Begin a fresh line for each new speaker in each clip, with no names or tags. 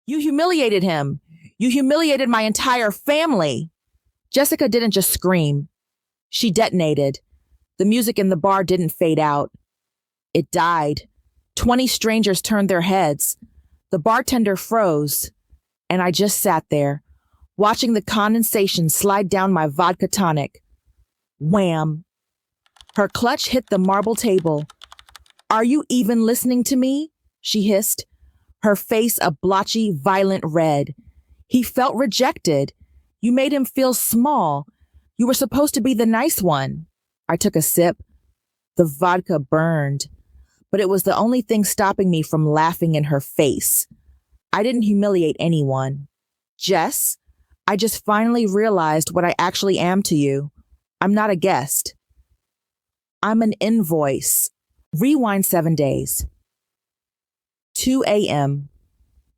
You humiliated him. You humiliated my entire family. Jessica didn't just scream. She detonated. The music in the bar didn't fade out. It died. 20 strangers turned their heads. The bartender froze. And I just sat there, watching the condensation slide down my vodka tonic. Wham! Her clutch hit the marble table. Are you even listening to me? She hissed, her face a blotchy, violent red. He felt rejected. You made him feel small. You were supposed to be the nice one. I took a sip. The vodka burned, but it was the only thing stopping me from laughing in her face. I didn't humiliate anyone. Jess, I just finally realized what I actually am to you. I'm not a guest. I'm an invoice. Rewind 7 days. 2 a.m.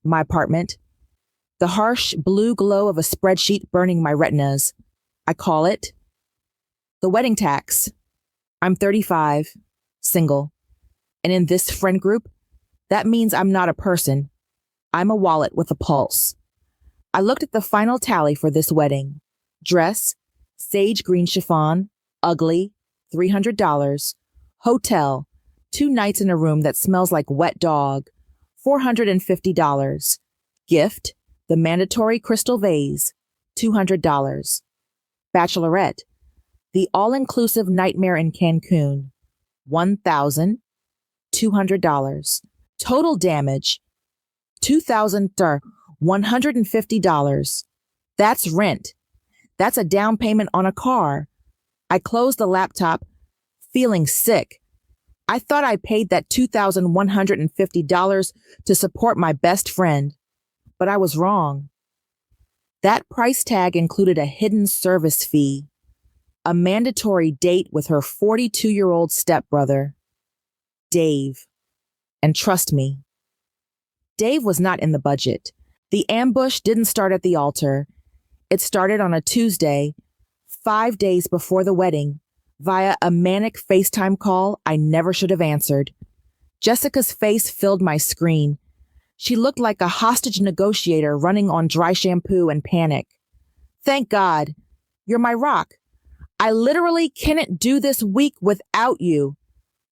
My apartment. The harsh blue glow of a spreadsheet burning my retinas. I call it the wedding tax. I'm 35, single. And in this friend group, that means I'm not a person. I'm a wallet with a pulse. I looked at the final tally for this wedding. Dress, sage green chiffon, ugly, $300. Hotel, 2 nights in a room that smells like wet dog, $450. Gift, the mandatory crystal vase, $200. Bachelorette, the all-inclusive nightmare in Cancun, $1,200. Total damage, $2,150. That's rent. That's a down payment on a car. I closed the laptop, feeling sick. I thought I paid that $2,150 to support my best friend, but I was wrong. That price tag included a hidden service fee, a mandatory date with her 42-year-old stepbrother, Dave. And trust me, Dave was not in the budget. The ambush didn't start at the altar. It started on a Tuesday, 5 days before the wedding, via a manic FaceTime call I never should have answered. Jessica's face filled my screen. She looked like a hostage negotiator running on dry shampoo and panic. Thank God. You're my rock. I literally can't do this week without you.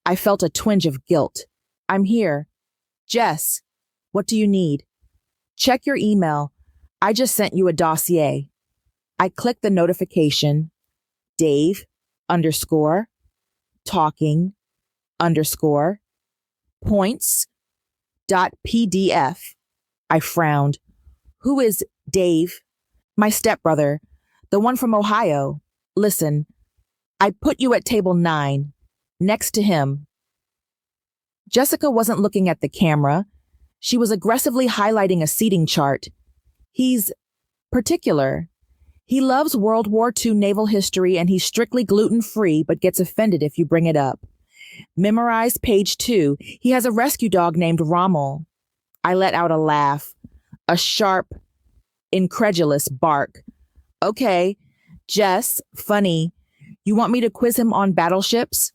I felt a twinge of guilt. I'm here. Jess, what do you need? Check your email. I just sent you a dossier. I clicked the notification. Dave, _ talking, _ points, .pdf. I frowned. Who is Dave? My stepbrother, the one from Ohio. Listen, I put you at table 9, next to him. Jessica wasn't looking at the camera. She was aggressively highlighting a seating chart. He's particular. He loves World War II naval history and he's strictly gluten-free but gets offended if you bring it up. Memorized page 2. He has a rescue dog named Rommel. I let out a laugh, a sharp, incredulous bark. Okay, Jess, funny. You want me to quiz him on battleships?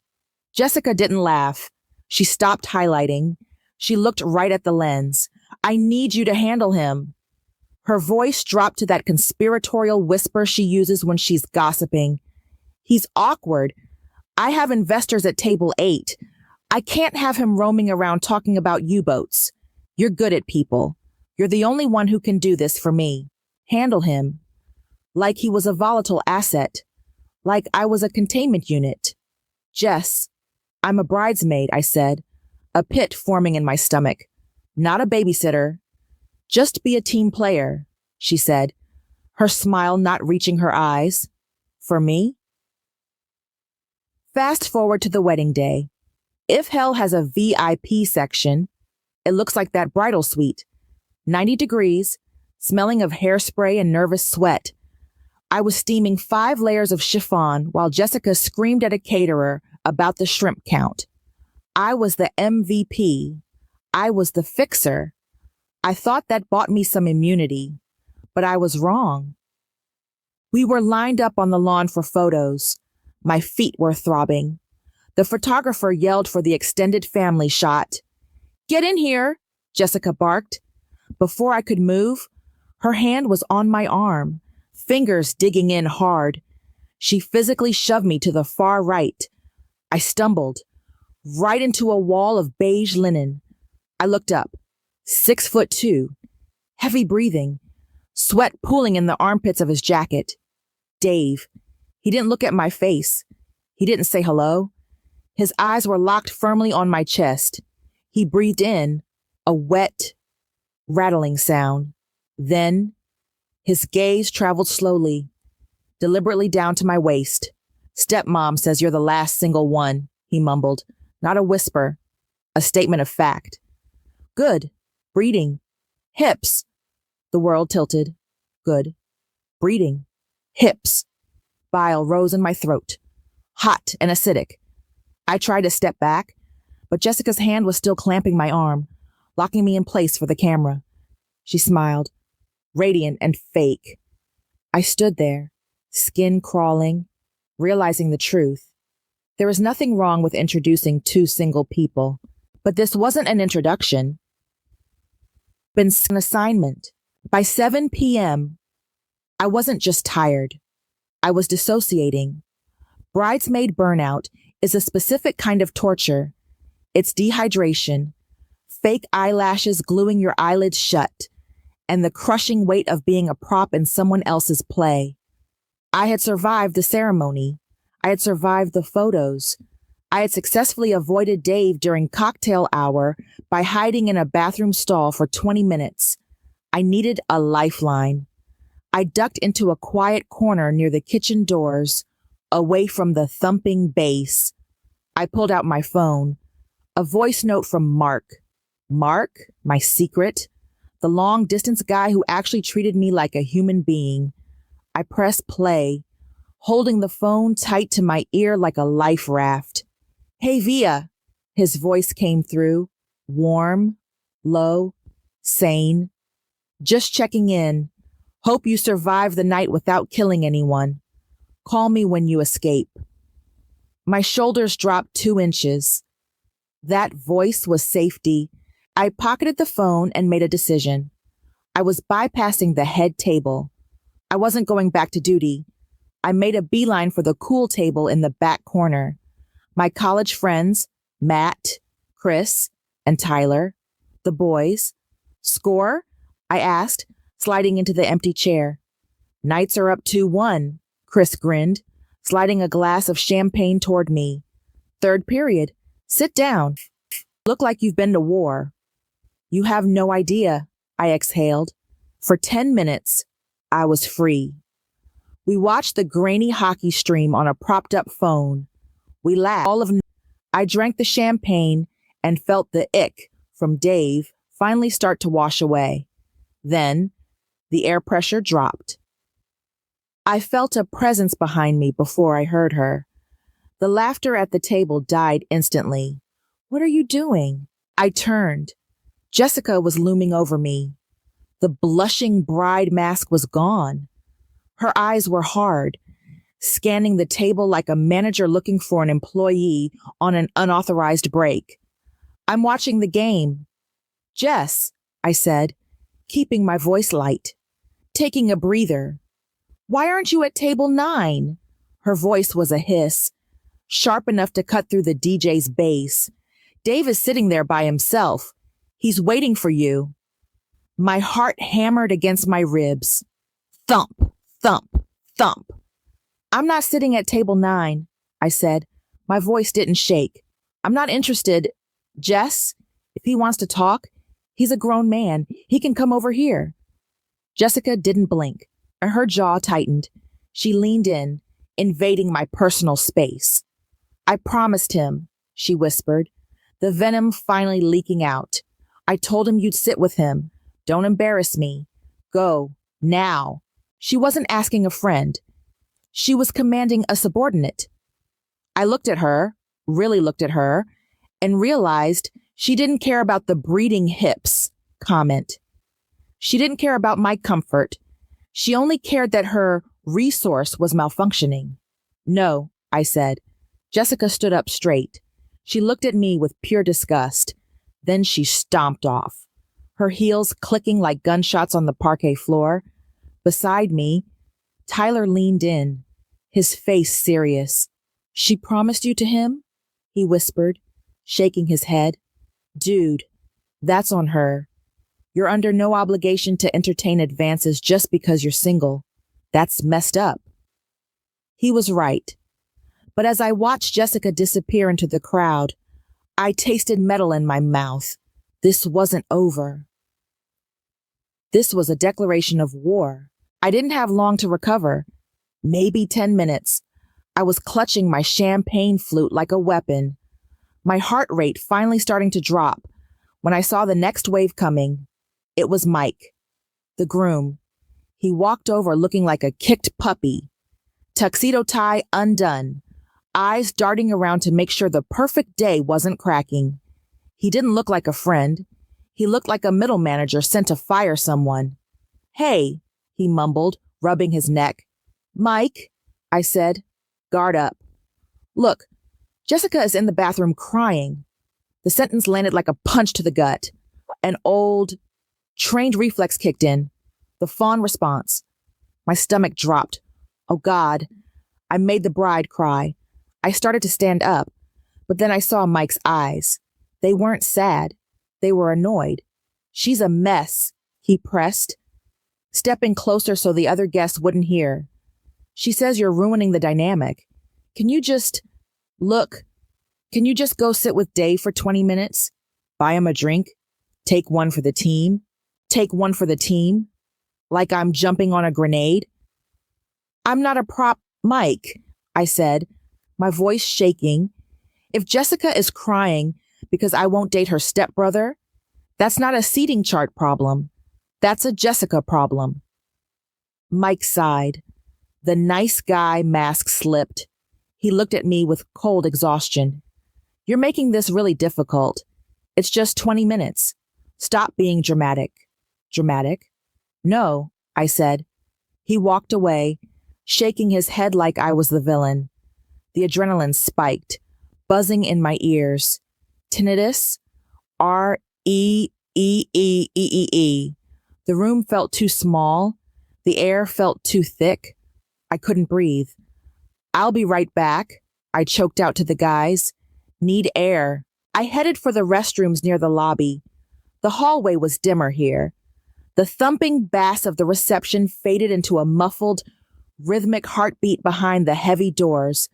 Jessica didn't laugh. She stopped highlighting. She looked right at the lens. I need you to handle him. Her voice dropped to that conspiratorial whisper she uses when she's gossiping. He's awkward. I have investors at table 8. I can't have him roaming around talking about U-boats. You're good at people. You're the only one who can do this for me. Handle him. Like he was a volatile asset. Like I was a containment unit. Jess, I'm a bridesmaid, I said, a pit forming in my stomach. Not a babysitter. Just be a team player, she said, her smile not reaching her eyes. For me? Fast forward to the wedding day. If hell has a VIP section, it looks like that bridal suite. 90 degrees, smelling of hairspray and nervous sweat. I was steaming 5 layers of chiffon while Jessica screamed at a caterer about the shrimp count. I was the MVP. I was the fixer. I thought that bought me some immunity, but I was wrong. We were lined up on the lawn for photos. My feet were throbbing. The photographer yelled for the extended family shot. Get in here, Jessica barked. Before I could move, her hand was on my arm, fingers digging in hard. She physically shoved me to the far right. I stumbled, right into a wall of beige linen. I looked up, 6'2", heavy breathing, sweat pooling in the armpits of his jacket. Dave. He didn't look at my face. He didn't say hello. His eyes were locked firmly on my chest. He breathed in, a wet, rattling sound. Then, his gaze traveled slowly, deliberately down to my waist. "Stepmom says you're the last single one," he mumbled. Not a whisper, a statement of fact. "Good. Breeding. Hips." The world tilted. Good. Breeding. Hips. Bile rose in my throat, hot and acidic. I tried to step back, but Jessica's hand was still clamping my arm, locking me in place for the camera. She smiled, radiant and fake. I stood there, skin crawling, realizing the truth. There was nothing wrong with introducing two single people, but this wasn't an introduction. Been an assignment. By 7 p.m., I wasn't just tired. I was dissociating. Bridesmaid burnout is a specific kind of torture. It's dehydration, fake eyelashes gluing your eyelids shut, and the crushing weight of being a prop in someone else's play. I had survived the ceremony. I had survived the photos. I had successfully avoided Dave during cocktail hour by hiding in a bathroom stall for 20 minutes. I needed a lifeline. I ducked into a quiet corner near the kitchen doors, away from the thumping bass. I pulled out my phone. A voice note from Mark. Mark, my secret. The long-distance guy who actually treated me like a human being. I pressed play, holding the phone tight to my ear like a life raft. "Hey, Via," his voice came through, warm, low, sane. "Just checking in. Hope you survived the night without killing anyone. Call me when you escape." My shoulders dropped 2 inches. That voice was safety. I pocketed the phone and made a decision. I was bypassing the head table. I wasn't going back to duty. I made a beeline for the cool table in the back corner. My college friends, Matt, Chris, and Tyler. The boys. "Score?" I asked, sliding into the empty chair. "Knights are up 2-1, Chris grinned, sliding a glass of champagne toward me. "Third period. Sit down. Look like you've been to war." "You have no idea," I exhaled. For 10 minutes, I was free. We watched the grainy hockey stream on a propped-up phone. We laughed. I drank the champagne and felt the ick from Dave finally start to wash away. Then, the air pressure dropped. I felt a presence behind me before I heard her. The laughter at the table died instantly. "What are you doing?" I turned. Jessica was looming over me. The blushing bride mask was gone. Her eyes were hard, scanning the table like a manager looking for an employee on an unauthorized break. "I'm watching the game." "Jess," I said, keeping my voice light, taking a breather. "Why aren't you at table 9? Her voice was a hiss, sharp enough to cut through the DJ's bass. "Dave is sitting there by himself. He's waiting for you." My heart hammered against my ribs. Thump, thump, thump. "I'm not sitting at table 9, I said. My voice didn't shake. "I'm not interested. Jess, if he wants to talk, he's a grown man. He can come over here." Jessica didn't blink, and her jaw tightened. She leaned in, invading my personal space. "I promised him," she whispered, the venom finally leaking out. "I told him you'd sit with him. Don't embarrass me. Go, now." She wasn't asking a friend. She was commanding a subordinate. I looked at her, really looked at her, and realized she didn't care about the breeding hips comment. She didn't care about my comfort. She only cared that her resource was malfunctioning. "No," I said. Jessica stood up straight. She looked at me with pure disgust. Then she stomped off. her heels clicking like gunshots on the parquet floor. Beside me, Tyler leaned in, his face serious. "She promised you to him?" he whispered, shaking his head. "Dude, that's on her. You're under no obligation to entertain advances just because you're single. That's messed up." He was right. But as I watched Jessica disappear into the crowd, I tasted metal in my mouth. This wasn't over. This was a declaration of war. I didn't have long to recover. Maybe 10 minutes. I was clutching my champagne flute like a weapon. My heart rate finally starting to drop when I saw the next wave coming. It was Mike, the groom. He walked over looking like a kicked puppy. Tuxedo tie undone, eyes darting around to make sure the perfect day wasn't cracking. He didn't look like a friend. He looked like a middle manager sent to fire someone. "Hey," he mumbled, rubbing his neck. "Mike," I said, "guard up. Look, Jessica is in the bathroom crying." The sentence landed like a punch to the gut. An old, trained reflex kicked in. The fawn response. My stomach dropped. Oh God, I made the bride cry. I started to stand up, but then I saw Mike's eyes. They weren't sad. They were annoyed. "She's a mess," he pressed, stepping closer so the other guests wouldn't hear. "She says you're ruining the dynamic. Can you just go sit with Dave for 20 minutes? Buy him a drink? Take one for the team? Take one for the team? Like I'm jumping on a grenade?" "I'm not a prop, Mike," I said, my voice shaking. "If Jessica is crying because I won't date her stepbrother, that's not a seating chart problem. That's a Jessica problem." Mike sighed. The nice guy mask slipped. He looked at me with cold exhaustion. "You're making this really difficult. It's just 20 minutes. Stop being dramatic." "Dramatic?" "No," I said. He walked away, shaking his head like I was the villain. The adrenaline spiked, buzzing in my ears. Tinnitus? R-E-E-E-E-E-E. The room felt too small. The air felt too thick. I couldn't breathe. "I'll be right back," I choked out to the guys. "Need air." I headed for the restrooms near the lobby. The hallway was dimmer here. The thumping bass of the reception faded into a muffled, rhythmic heartbeat behind the heavy doors.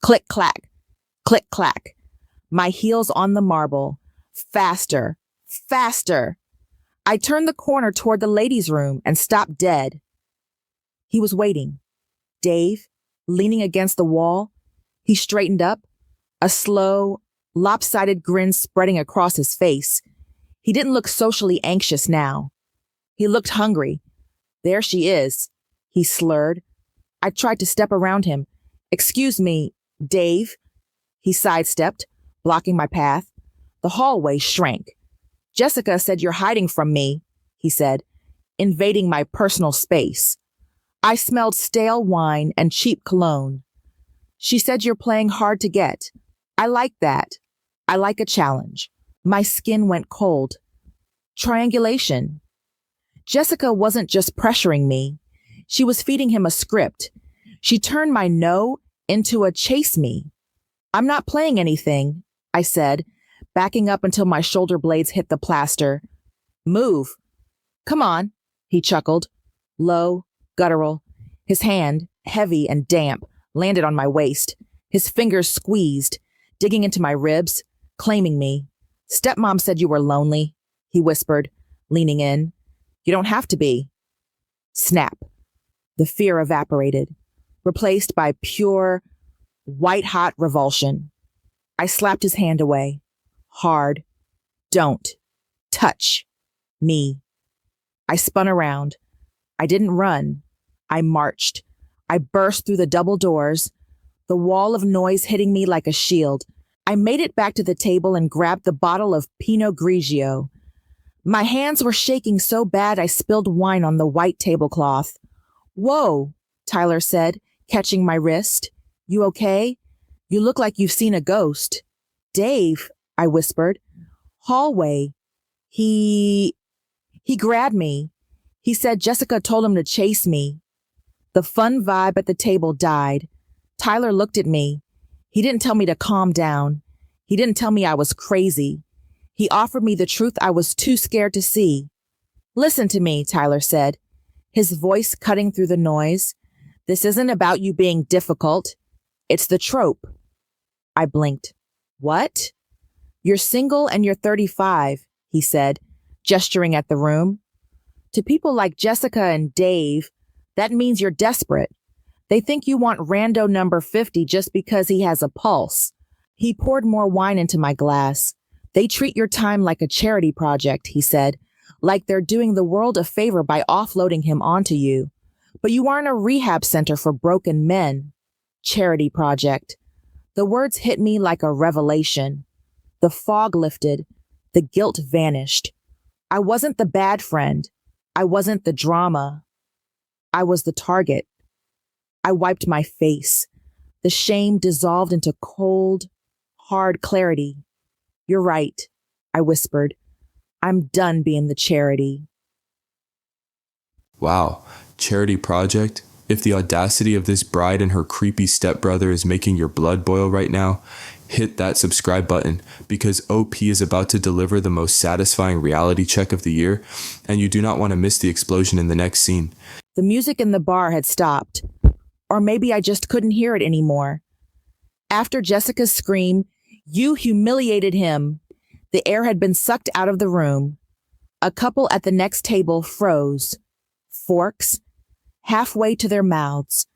Click-clack, click-clack. My heels on the marble. Faster, faster. I turned the corner toward the ladies' room and stopped dead. He was waiting. Dave, leaning against the wall. He straightened up, a slow, lopsided grin spreading across his face. He didn't look socially anxious now. He looked hungry. "There she is," he slurred. I tried to step around him. "Excuse me, Dave." He sidestepped, blocking my path. The hallway shrank. "Jessica said you're hiding from me," he said, invading my personal space. I smelled stale wine and cheap cologne. "She said you're playing hard to get. I like that. I like a challenge." My skin went cold. Triangulation. Jessica wasn't just pressuring me. She was feeding him a script. She turned my no into a chase me. "I'm not playing anything," I said, backing up until my shoulder blades hit the plaster. "Move." "Come on," he chuckled. Low, guttural. His hand, heavy and damp, landed on my waist. His fingers squeezed, digging into my ribs, claiming me. "Stepmom said you were lonely," he whispered, leaning in. "You don't have to be." Snap. The fear evaporated, replaced by pure, white-hot revulsion. I slapped his hand away. Hard. "Don't. Touch. Me." I spun around. I didn't run. I marched. I burst through the double doors, the wall of noise hitting me like a shield. I made it back to the table and grabbed the bottle of Pinot Grigio. My hands were shaking so bad I spilled wine on the white tablecloth. "Whoa," Tyler said, catching my wrist. "You okay? You look like you've seen a ghost." "Dave," I whispered. "Hallway. He..." He grabbed me. He said Jessica told him to chase me. The fun vibe at the table died. Tyler looked at me. He didn't tell me to calm down. He didn't tell me I was crazy. He offered me the truth I was too scared to see. Listen to me, Tyler said, his voice cutting through the noise. This isn't about you being difficult. It's the trope. I blinked. What? You're single and you're 35, he said, gesturing at the room. To people like Jessica and Dave, that means you're desperate. They think you want rando number 50 just because he has a pulse. He poured more wine into my glass. They treat your time like a charity project, he said, like they're doing the world a favor by offloading him onto you. But you aren't a rehab center for broken men. Charity project. The words hit me like a revelation. The fog lifted. The guilt vanished. I wasn't the bad friend. I wasn't the drama. I was the target. I wiped my face. The shame dissolved into cold, hard clarity. You're right, I whispered. I'm done being the charity.
Wow, charity project? If the audacity of this bride and her creepy stepbrother is making your blood boil right now, hit that subscribe button because OP is about to deliver the most satisfying reality check of the year, and you do not want to miss the explosion in the next scene.
The music in the bar had stopped, or maybe I just couldn't hear it anymore. After Jessica's scream, "You humiliated him," the air had been sucked out of the room. A couple at the next table froze, forks halfway to their mouths.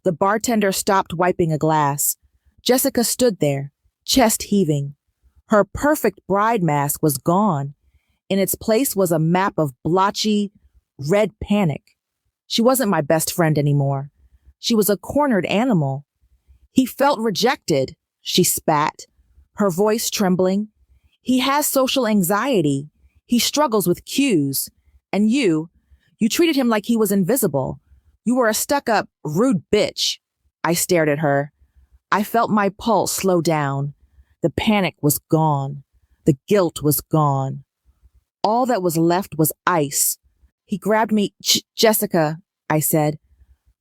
The bartender stopped wiping a glass. Jessica stood there, chest heaving. Her perfect bride mask was gone. In its place was a map of blotchy, red panic. She wasn't my best friend anymore. She was a cornered animal. He felt rejected, she spat, her voice trembling. He has social anxiety. He struggles with cues. And you treated him like he was invisible. You were a stuck-up, rude bitch. I stared at her. I felt my pulse slow down. The panic was gone. The guilt was gone. All that was left was ice. He grabbed me. Jessica, I said.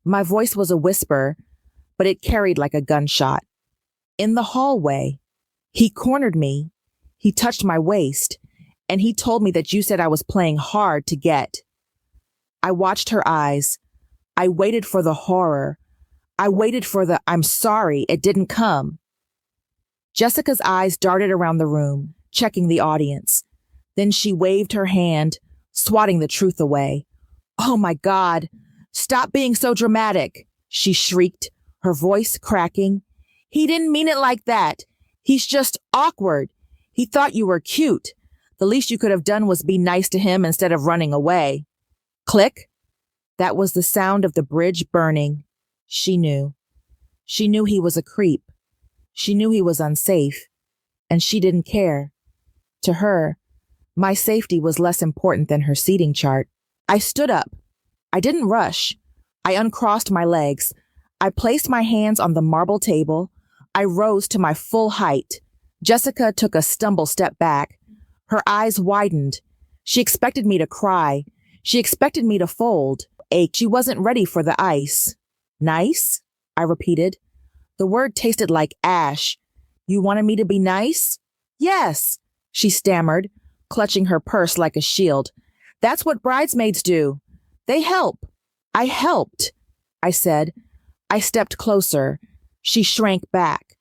My voice was a whisper, but it carried like a gunshot. In the hallway, he cornered me. He touched my waist, and he told me that you said I was playing hard to get. I watched her eyes. I waited for the horror. I waited for the "I'm sorry, it didn't come." Jessica's eyes darted around the room, checking the audience. Then she waved her hand, swatting the truth away. "Oh my God, stop being so dramatic," she shrieked, her voice cracking. "He didn't mean it like that. He's just awkward. He thought you were cute. The least you could have done was be nice to him instead of running away." Click. That was the sound of the bridge burning. She knew. She knew he was a creep. She knew he was unsafe. And she didn't care. To her, my safety was less important than her seating chart. I stood up. I didn't rush. I uncrossed my legs. I placed my hands on the marble table. I rose to my full height. Jessica took a stumble step back. Her eyes widened. She expected me to cry. She expected me to fold. She wasn't ready for the ice. "Nice?" I repeated. The word tasted like ash. "You wanted me to be nice?" "Yes," she stammered, clutching her purse like a shield. "That's what bridesmaids do. They help." "I helped," I said. I stepped closer. She shrank back.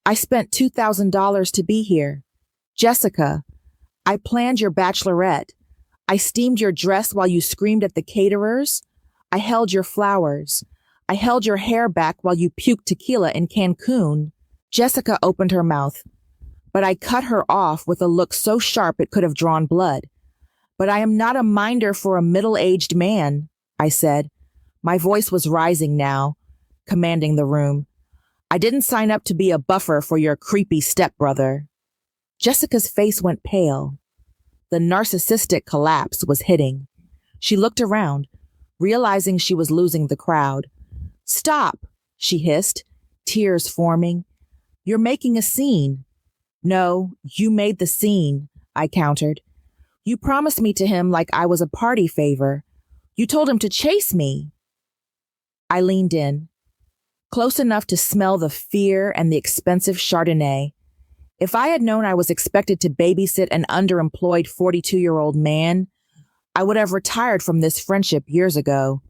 "I spent $2,000 to be here. Jessica, I planned your bachelorette. I steamed your dress while you screamed at the caterers. I held your flowers. I held your hair back while you puked tequila in Cancun." Jessica opened her mouth, but I cut her off with a look so sharp it could have drawn blood. "But I am not a minder for a middle-aged man," I said. My voice was rising now, commanding the room. "I didn't sign up to be a buffer for your creepy stepbrother." Jessica's face went pale. The narcissistic collapse was hitting. She looked around, realizing she was losing the crowd. "Stop," she hissed, tears forming. "You're making a scene." "No, you made the scene," I countered. You promised me to him like I was a party favor. You told him to chase me. I leaned in, close enough to smell the fear and the expensive Chardonnay. If I had known I was expected to babysit an underemployed 42-year-old man, I would have retired from this friendship years ago.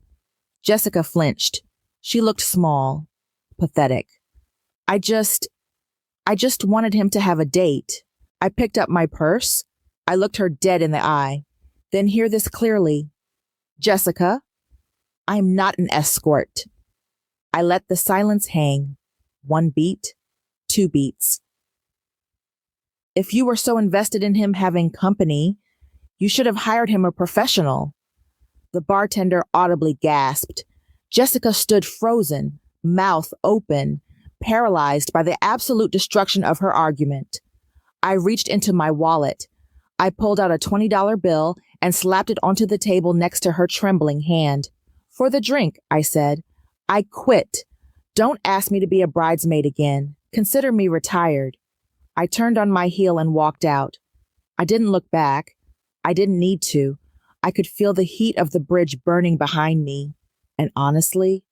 Jessica flinched. She looked small, pathetic. I just wanted him to have a date. I picked up my purse. I looked her dead in the eye. Then hear this clearly. Jessica, I'm not an escort. I let the silence hang. 1 beat, 2 beats. If you were so invested in him having company, you should have hired him a professional. The bartender audibly gasped. Jessica stood frozen, mouth open, paralyzed by the absolute destruction of her argument. I reached into my wallet. I pulled out a $20 bill and slapped it onto the table next to her trembling hand. For the drink, I said. I quit. Don't ask me to be a bridesmaid again. Consider me retired. I turned on my heel and walked out. I didn't look back. I didn't need to. I could feel the heat of the bridge burning behind me. And honestly,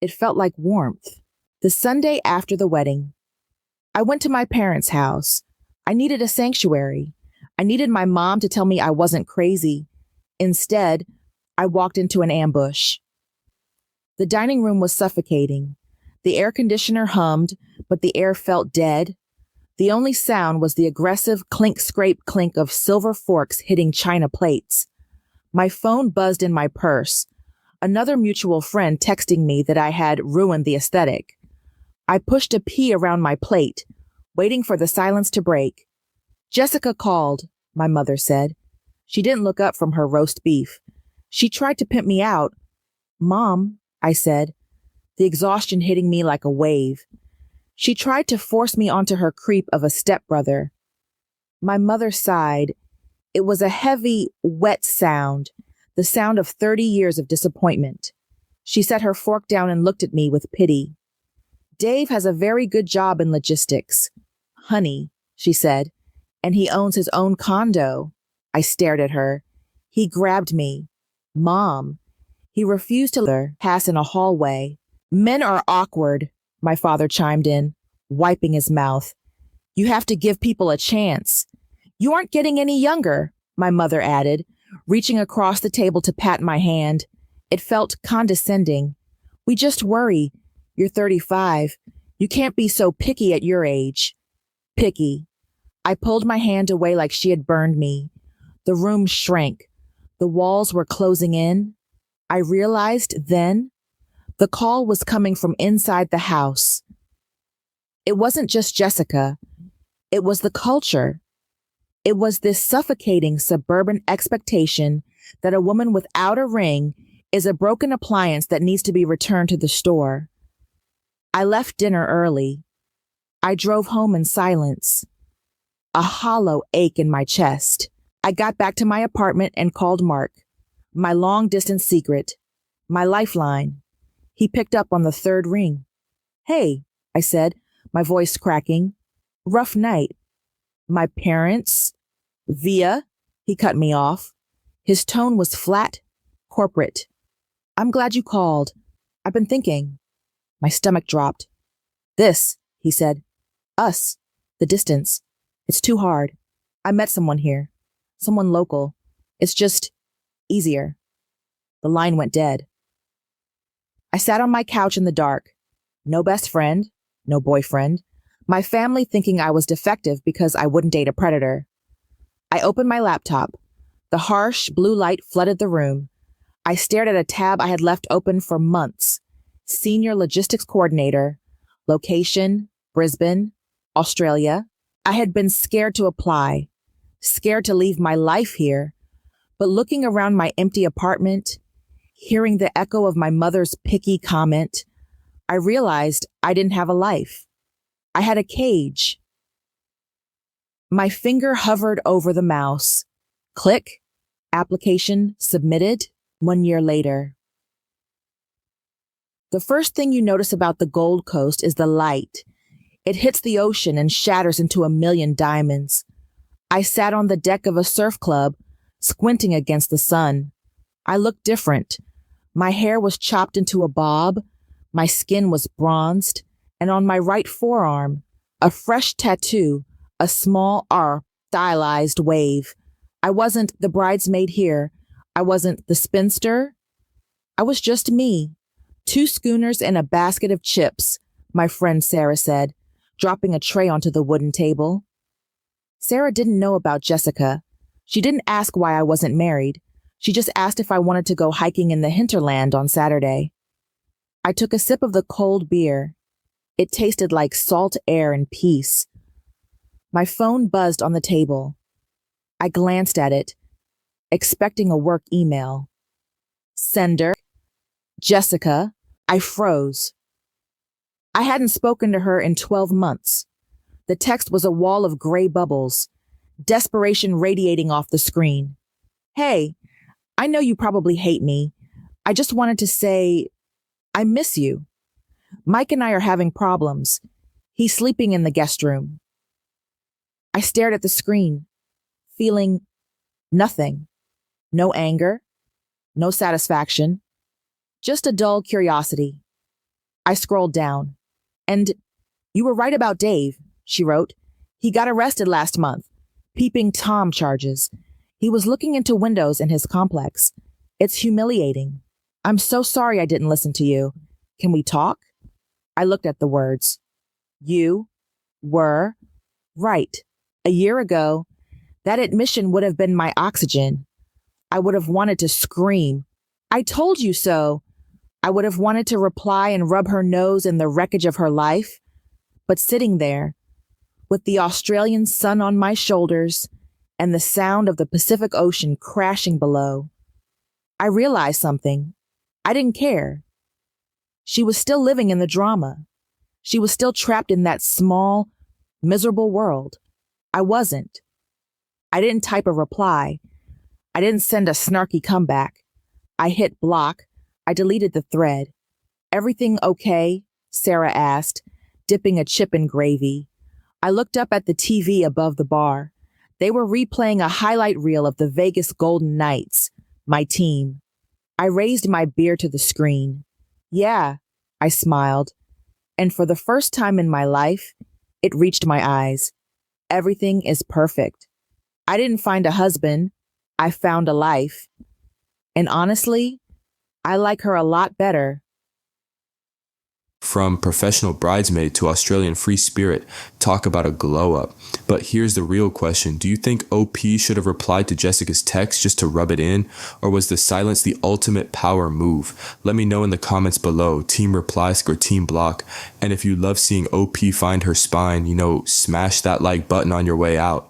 it felt like warmth. The Sunday after the wedding, I went to my parents' house. I needed a sanctuary. I needed my mom to tell me I wasn't crazy. Instead, I walked into an ambush. The dining room was suffocating. The air conditioner hummed, but the air felt dead. The only sound was the aggressive clink-scrape-clink of silver forks hitting china plates. My phone buzzed in my purse. Another mutual friend texting me that I had ruined the aesthetic. I pushed a P around my plate, waiting for the silence to break. Jessica called, my mother said. She didn't look up from her roast beef. She tried to pimp me out. Mom, I said, the exhaustion hitting me like a wave. She tried to force me onto her creep of a stepbrother. My mother sighed. It was a heavy, wet sound, the sound of 30 years of disappointment. She set her fork down and looked at me with pity. Dave has a very good job in logistics. Honey, she said, and he owns his own condo. I stared at her. He grabbed me. Mom. He refused to pass in a hallway. Men are awkward, my father chimed in, wiping his mouth. You have to give people a chance. You aren't getting any younger, my mother added, reaching across the table to pat my hand. It felt condescending. We just worry. You're 35. You can't be so picky at your age. Picky. I pulled my hand away like she had burned me. The room shrank. The walls were closing in. I realized then the call was coming from inside the house. It wasn't just Jessica. It was the culture. It was this suffocating suburban expectation that a woman without a ring is a broken appliance that needs to be returned to the store. I left dinner early. I drove home in silence. A hollow ache in my chest. I got back to my apartment and called Mark, my long-distance secret, my lifeline. He picked up on the 3rd ring. Hey, I said, my voice cracking. Rough night. My parents? Via? He cut me off. His tone was flat, corporate. I'm glad you called. I've been thinking. My stomach dropped. This, he said. Us. The distance. It's too hard. I met someone here. Someone local. It's just easier. The line went dead. I sat on my couch in the dark. No best friend. No boyfriend. My family thinking I was defective because I wouldn't date a predator. I opened my laptop. The harsh blue light flooded the room. I stared at a tab I had left open for months. Senior Logistics Coordinator. Location, Brisbane, Australia. I had been scared to apply. Scared to leave my life here. But looking around my empty apartment, hearing the echo of my mother's picky comment, I realized I didn't have a life. I had a cage. My finger hovered over the mouse. Click. Application submitted. 1 year later. The first thing you notice about the Gold Coast is the light. It hits the ocean and shatters into a million diamonds. I sat on the deck of a surf club, squinting against the sun. I looked different. My hair was chopped into a bob, my skin was bronzed, and on my right forearm, a fresh tattoo, a small R stylized wave. I wasn't the bridesmaid here. I wasn't the spinster. I was just me. 2 schooners and a basket of chips, my friend Sarah said, dropping a tray onto the wooden table. Sarah didn't know about Jessica. She didn't ask why I wasn't married. She just asked if I wanted to go hiking in the hinterland on Saturday. I took a sip of the cold beer. It tasted like salt air and peace. My phone buzzed on the table. I glanced at it, expecting a work email. Sender, Jessica. I froze. I hadn't spoken to her in 12 months. The text was a wall of gray bubbles, desperation radiating off the screen. Hey, I know you probably hate me. I just wanted to say, I miss you. Mike and I are having problems. He's sleeping in the guest room. I stared at the screen, feeling nothing. No anger, no satisfaction, just a dull curiosity. I scrolled down. And you were right about Dave, she wrote. He got arrested last month. Peeping Tom charges. He was looking into windows in his complex. It's humiliating. I'm so sorry I didn't listen to you. Can we talk? I looked at the words. You were right. A year ago, that admission would have been my oxygen. I would have wanted to scream. I told you so. I would have wanted to reply and rub her nose in the wreckage of her life. But sitting there, with the Australian sun on my shoulders and the sound of the Pacific Ocean crashing below, I realized something. I didn't care. She was still living in the drama. She was still trapped in that small, miserable world. I wasn't. I didn't type a reply. I didn't send a snarky comeback. I hit block. I deleted the thread. Everything okay? Sarah asked, dipping a chip in gravy. I looked up at the TV above the bar. They were replaying a highlight reel of the Vegas Golden Knights, my team. I raised my beer to the screen. Yeah, I smiled. And for the first time in my life, it reached my eyes. Everything is perfect. I didn't find a husband. I found a life. And honestly, I like her a lot better.
From professional bridesmaid to Australian free spirit, talk about a glow up. But here's the real question. Do you think OP should have replied to Jessica's text just to rub it in? Or was the silence the ultimate power move? Let me know in the comments below, team replies or team block. And if you love seeing OP find her spine, smash that like button on your way out.